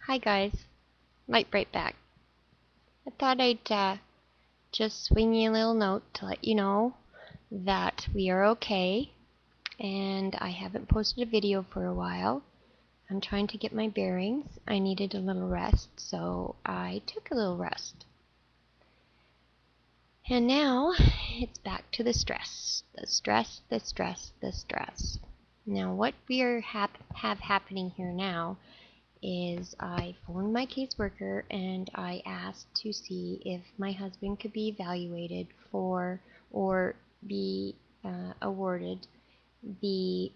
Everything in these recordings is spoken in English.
Hi guys, lightbrite back. I thought I'd just swing you a little note to let you know that we are okay, and I haven't posted a video for a while. I'm trying to get my bearings. I needed a little rest, so I took a little rest. And now it's back to the stress. The stress, the stress, the stress. Now what we have happening here now is I phoned my caseworker and I asked to see if my husband could be evaluated for or be awarded the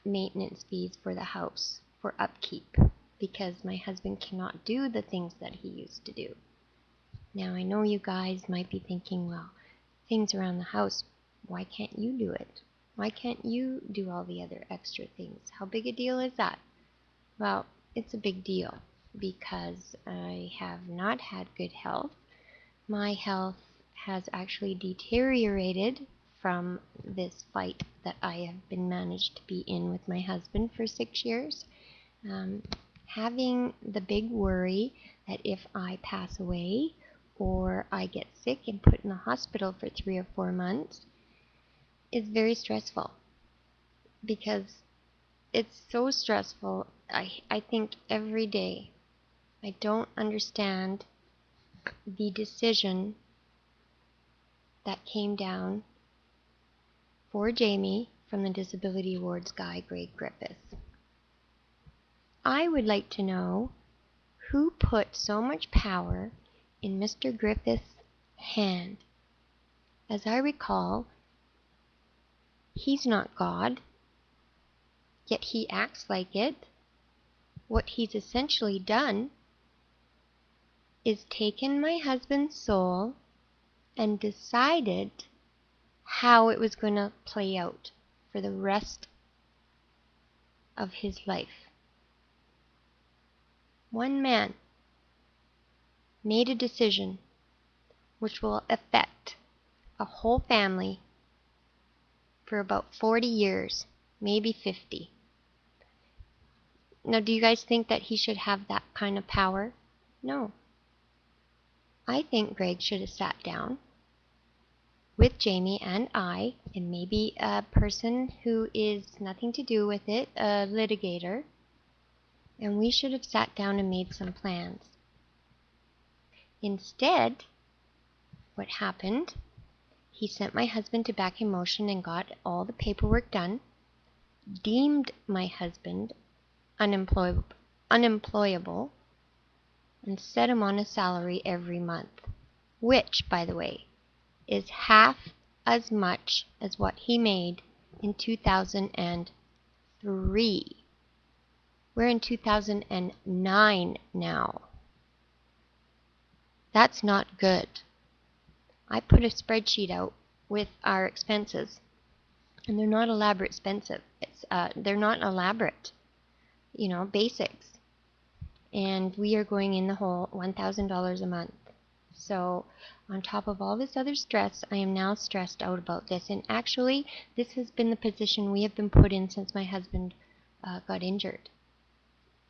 maintenance fees for the house for upkeep, because my husband cannot do the things that he used to do. Now I know you guys might be thinking, well, things around the house, why can't you do it? Why can't you do all the other extra things? How big a deal is that? Well, it's a big deal because I have not had good health. My health has actually deteriorated from this fight that I have been managed to be in with my husband for 6 years. Having the big worry that if I pass away or I get sick and put in the hospital for 3 or 4 months is very stressful, because it's so stressful. I think every day. I don't understand the decision that came down for Jamie from the Disability Awards guy, Greg Griffiths. I would like to know who put so much power in Mr. Griffiths' hand. As I recall, he's not God, yet he acts like it. What he's essentially done is taken my husband's soul and decided how it was going to play out for the rest of his life. One man made a decision which will affect a whole family for about 40 years, maybe 50. Now, do you guys think that he should have that kind of power? No. I think Greg should have sat down with Jamie and I, and maybe a person who is nothing to do with it, a litigator, and we should have sat down and made some plans. Instead, what happened, he sent my husband to back in motion and got all the paperwork done, deemed my husband unemployable, and set him on a salary every month, which, by the way, is half as much as what he made in 2003. We're in 2009 now. That's not good. I put a spreadsheet out with our expenses, and they're not elaborate expensive. They're not elaborate, basics. And we are going in the hole $1,000 a month. So on top of all this other stress, I am now stressed out about this. And actually, this has been the position we have been put in since my husband got injured.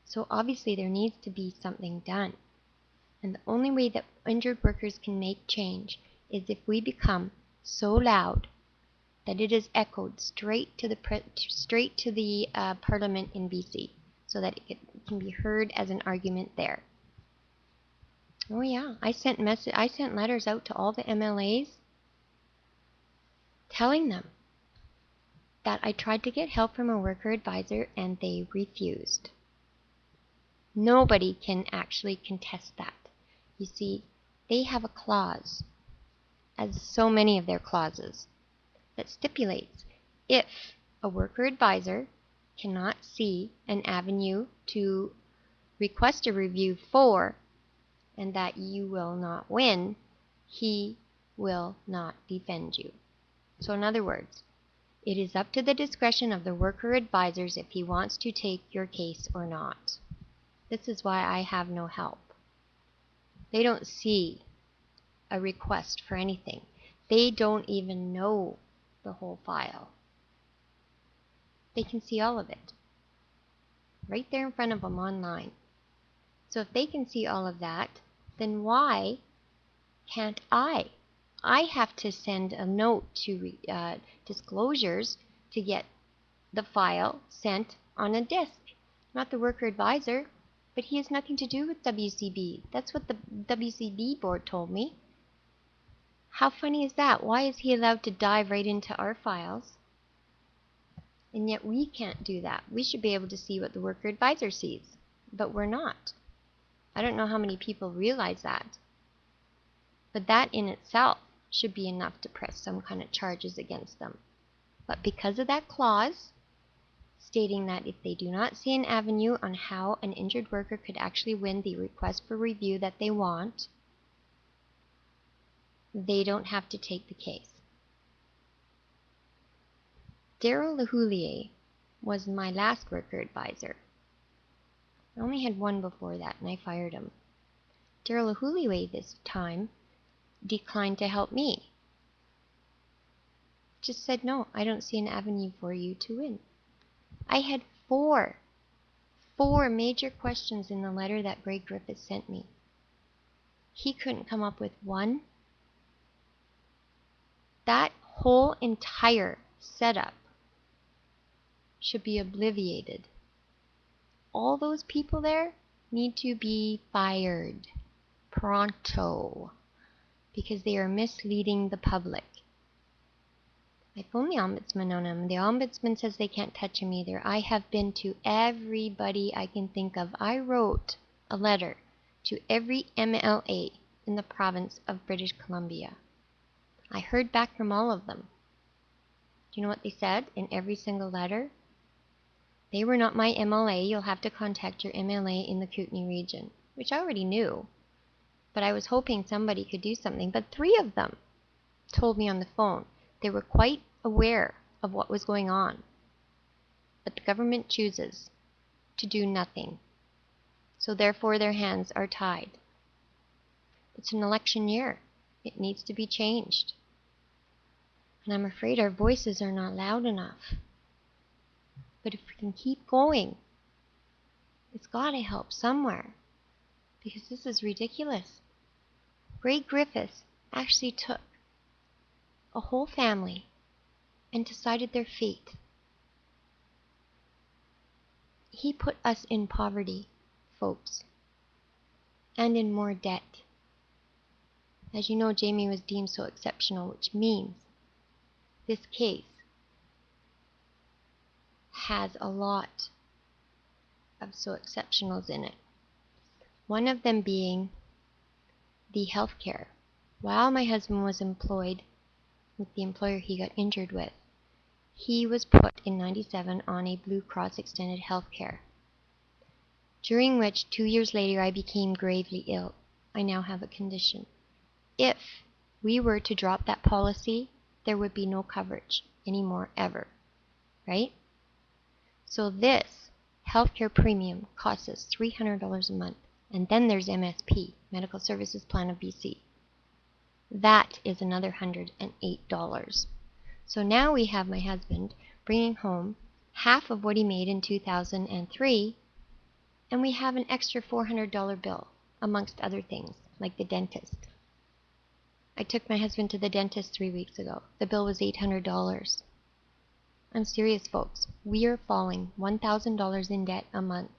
So obviously there needs to be something done. And the only way that injured workers can make change is if we become so loud that it is echoed straight to the Parliament in BC, so that it can be heard as an argument there. Oh yeah, I sent letters out to all the MLAs telling them that I tried to get help from a worker advisor and they refused. Nobody can actually contest that. You see, they have a clause, as so many of their clauses, that stipulates if a worker advisor cannot see an avenue to request a review for, and that you will not win, he will not defend you. So in other words, it is up to the discretion of the worker advisors if he wants to take your case or not. This is why I have no help. They don't see a request for anything. They don't even know the whole file. They can see all of it right there in front of them online. So if they can see all of that, then why can't I? I have to send a note to disclosures to get the file sent on a disk, not the worker advisor. But he has nothing to do with WCB. That's what the WCB board told me. How funny is that? Why is he allowed to dive right into our files? And yet we can't do that. We should be able to see what the worker advisor sees, but we're not. I don't know how many people realize that. But that in itself should be enough to press some kind of charges against them. But because of that clause, stating that if they do not see an avenue on how an injured worker could actually win the request for review that they want, they don't have to take the case. Daryl Lahoulier was my last worker advisor. I only had one before that, and I fired him. Daryl Lahoulier this time declined to help me. Just said, no, I don't see an avenue for you to win. I had four major questions in the letter that Greg Griffith sent me. He couldn't come up with one. That whole entire setup should be obliterated. All those people there need to be fired pronto because they are misleading the public. I phoned the ombudsman on him. The ombudsman says they can't touch him either. I have been to everybody I can think of. I wrote a letter to every MLA in the province of British Columbia. I heard back from all of them. Do you know what they said in every single letter? They were not my MLA. You'll have to contact your MLA in the Kootenay region, which I already knew. But I was hoping somebody could do something. But 3 of them told me on the phone they were quite aware of what was going on. But the government chooses to do nothing. So therefore their hands are tied. It's an election year. It needs to be changed. And I'm afraid our voices are not loud enough. But if we can keep going, it's got to help somewhere. Because this is ridiculous. Greg Griffiths actually took a whole family and decided their fate. He put us in poverty, folks, and in more debt. As you know, Jamie was deemed so exceptional, which means this case has a lot of so exceptionals in it. One of them being the health care. While my husband was employed with the employer he got injured with, he was put in 97 on a Blue Cross extended health care, during which 2 years later I became gravely ill. I now have a condition. If we were to drop that policy, there would be no coverage anymore ever, right? So this healthcare premium costs us $300 a month, and then there's MSP, Medical Services Plan of BC. That is another $108. So now we have my husband bringing home half of what he made in 2003, and we have an extra $400 bill, amongst other things, like the dentist. I took my husband to the dentist 3 weeks ago. The bill was $800. I'm serious, folks. We are falling $1,000 in debt a month.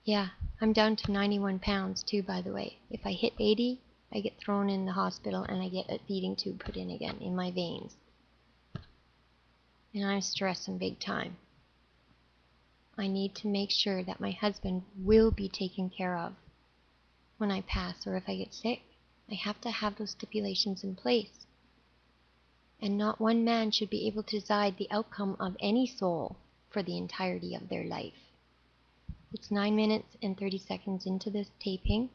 Yeah, I'm down to 91 pounds too, by the way. If I hit 80, I get thrown in the hospital and I get a feeding tube put in again in my veins. And I'm stressing big time. I need to make sure that my husband will be taken care of when I pass or if I get sick. I have to have those stipulations in place. And not one man should be able to decide the outcome of any soul for the entirety of their life. It's 9 minutes and 30 seconds into this taping.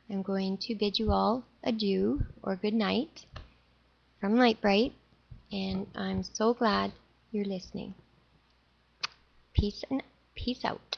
I'm going to bid you all adieu or good night from Lightbrite, and I'm so glad you're listening. Peace out.